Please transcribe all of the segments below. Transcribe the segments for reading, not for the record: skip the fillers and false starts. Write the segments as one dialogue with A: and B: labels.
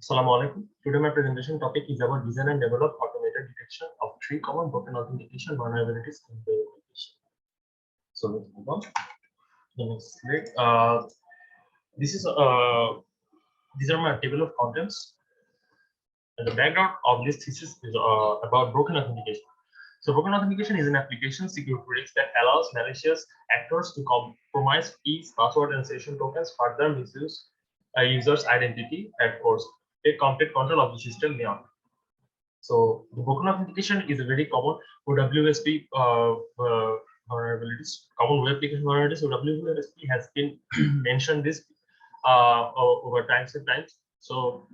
A: Assalamu alaikum. Today my presentation topic is about design and develop automated detection of three common broken authentication vulnerabilities in the application. So let's move on. The next slide. This is these are my table of contents. And the background of this thesis is about broken authentication. So broken authentication is an application security risk that allows malicious actors to compromise keys, password, and session tokens, further misuse a user's identity, and force take complete control of the system beyond. So the broken authentication is a very common OWSP vulnerabilities, common web application vulnerabilities. So WSP has been mentioned this over times and times. So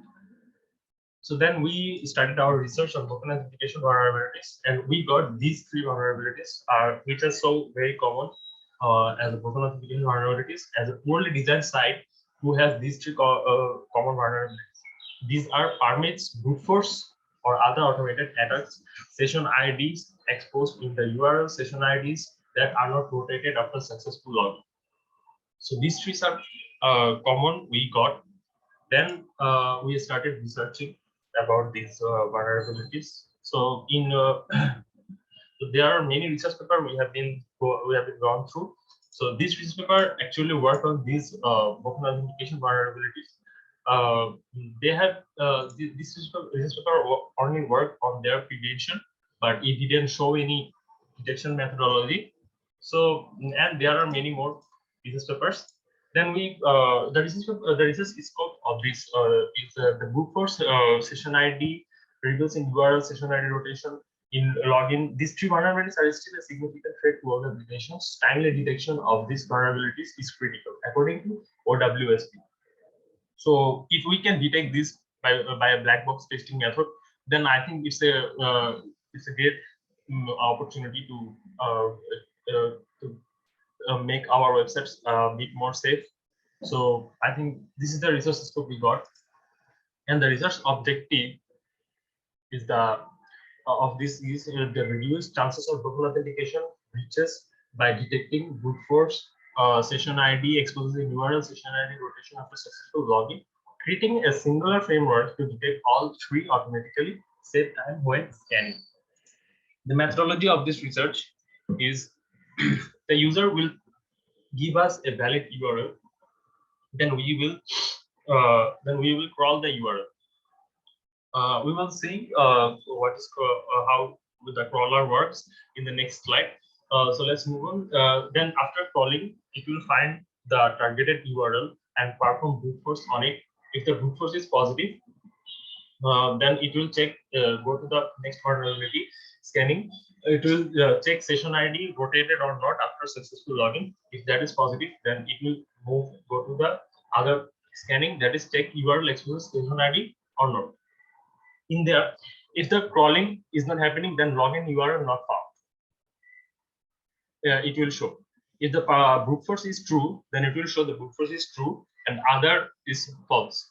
A: then we started our research on broken authentication vulnerabilities, and we got these three vulnerabilities, which are so very common as a broken authentication vulnerabilities as a poorly designed site who has these three common vulnerabilities. These are permits, brute force, or other automated attacks, session IDs exposed in the URL, session IDs that are not protected after successful login. So these three are common we got. Then we started researching about these vulnerabilities. So in there are many research papers we have been gone through. So this research paper actually worked on these broken authentication vulnerabilities. They have this research paper only worked on their prevention, but it didn't show any detection methodology. So and there are many more research papers. Then we the research scope of this is the brute force session ID, reveals in URL, session ID rotation, in login. These three vulnerabilities are still a significant threat to all applications. Timely detection of these vulnerabilities is critical, according to OWSP. So if we can detect this by a black box testing method, then I think it's a great opportunity to make our websites a bit more safe. So I think this is the research scope we got, and the research objective is the reduced chances of broken authentication breaches by detecting brute force, session ID, exposing URL, session ID rotation after successful login, creating a singular framework to detect all three automatically, save time when scanning. The methodology of this research is the user will give us a valid URL, then we will crawl the URL. We will see how the crawler works in the next slide. So let's move on. Then after crawling, it will find the targeted URL and perform brute force on it. If the brute force is positive, then it will check, go to the next vulnerability scanning. It will check session ID rotated or not after successful login. If that is positive, then it will go to the other scanning, that is check URL exposes session ID or not. In there, if the crawling is not happening, then login URL not found. It will show. If the brute force is true, then it will show the brute force is true and other is false.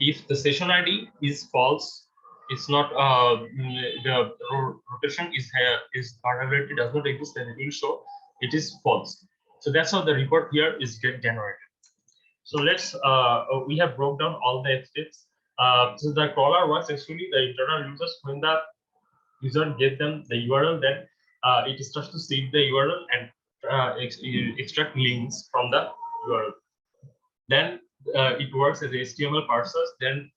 A: If the session ID is false, it's not the rotation is vulnerability does not exist, then it will show it is false. So that's how the report here is get generated. So let's we have broke down all the steps. So the crawler works actually the internal users. When the user get them the URL, then it starts to seed the URL and extract links from the URL. Then it works as HTML parsers, then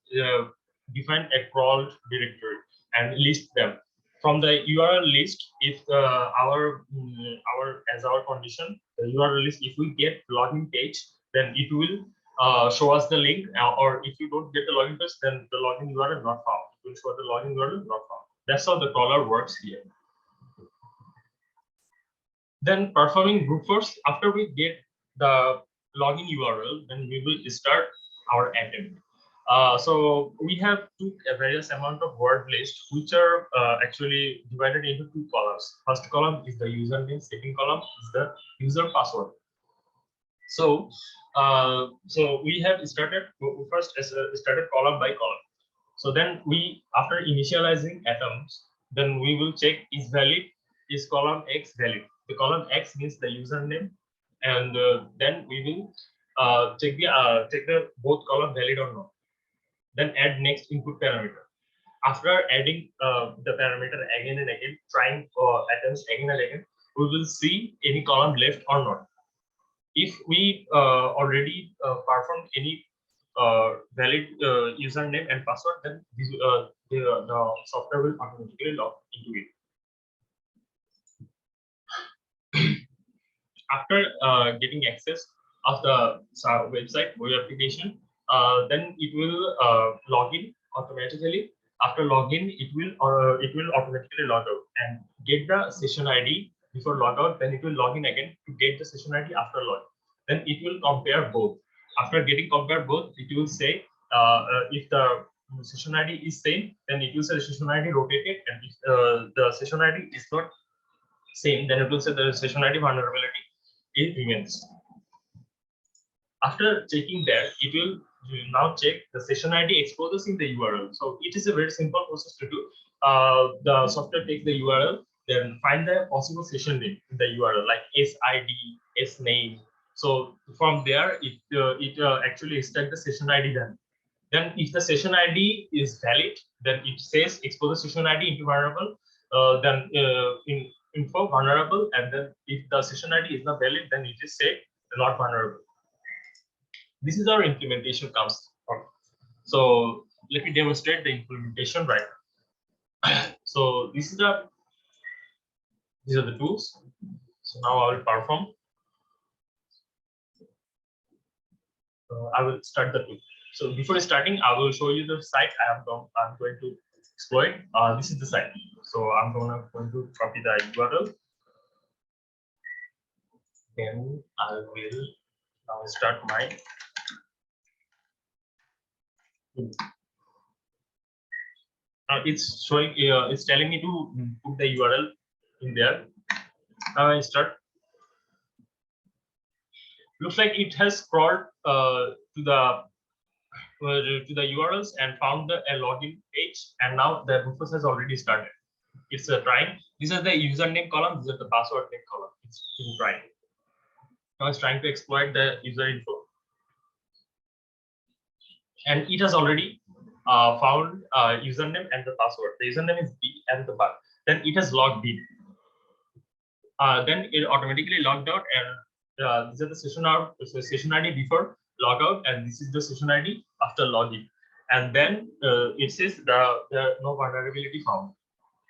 A: define a crawled directory and list them. From the URL list, if our condition, the URL list, if we get login page, then it will show us the link, or if you don't get the login page, then the login URL not found. It will show the login URL not found. That's how the crawler works here. Then performing brute force, after we get the login URL, then we will start our attempt. So we have took a various amount of word list, which are actually divided into two columns. First column is the username, second column is the user password. So we have started column by column. So then we, after initializing atoms, then we will check is valid, is column X valid. The column X means the username, and then we will check the both column valid or not. then add next input parameter. After adding the parameter again and again, trying attempts again and again, we will see any column left or not. If we already performed any valid username and password, then this, the software will automatically log into it. After getting access of the website web application, then it will log in automatically. After login, it will automatically log out and get the session ID before logout. Then it will log in again to get the session ID after login. Then it will compare both. After getting compare both, it will say if the session ID is same, then it will say the session ID rotated, and if the session ID is not same, then it will say the session ID vulnerability it remains. After checking that, it will now check the session ID exposes in the URL. So it is a very simple process to do. The software takes the URL, then find the possible session name in the URL like SID, SNAME. So from there, it actually extracts the session ID then. Then if the session ID is valid, then it says expose the session ID into vulnerable, then in info vulnerable, and then if the session ID is not valid, then it is say not vulnerable. This is our implementation comes from. So let me demonstrate the implementation right now. So these are the tools. So now I will perform. I will start the tool. So before starting, I will show you the site I'm going to exploit. This is the site. So I'm going to copy the URL. Then I will now start my tool. It's showing. It's telling me to put the URL in there. Now I start. Looks like it has crawled to the URLs and found a login page, and now the Rufus has already started. It's trying. These are the username column. These are the password name column. It's trying. Now it's trying to exploit the user info, and it has already found username and the password. The username is B and the bug. Then it has logged in. Then it automatically logged out, and these are the session ID before logout, and this is the session ID after login. And then it says there no vulnerability found.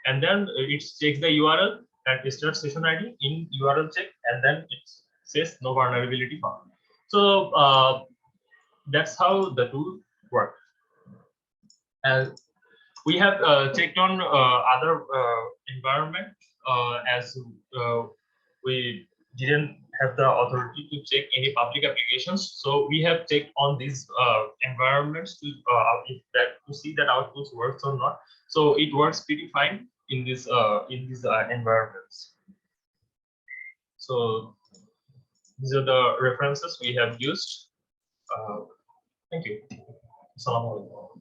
A: And then it checks the URL and it starts session ID in URL check, and then it says no vulnerability found. So that's how the tool works. And we have checked on other environment as we didn't have the authority to check any public applications. So we have checked on these environments to see that our tools works or not. So it works pretty fine in these environments. So these are the references we have used. Thank you. Assalamu alaikum.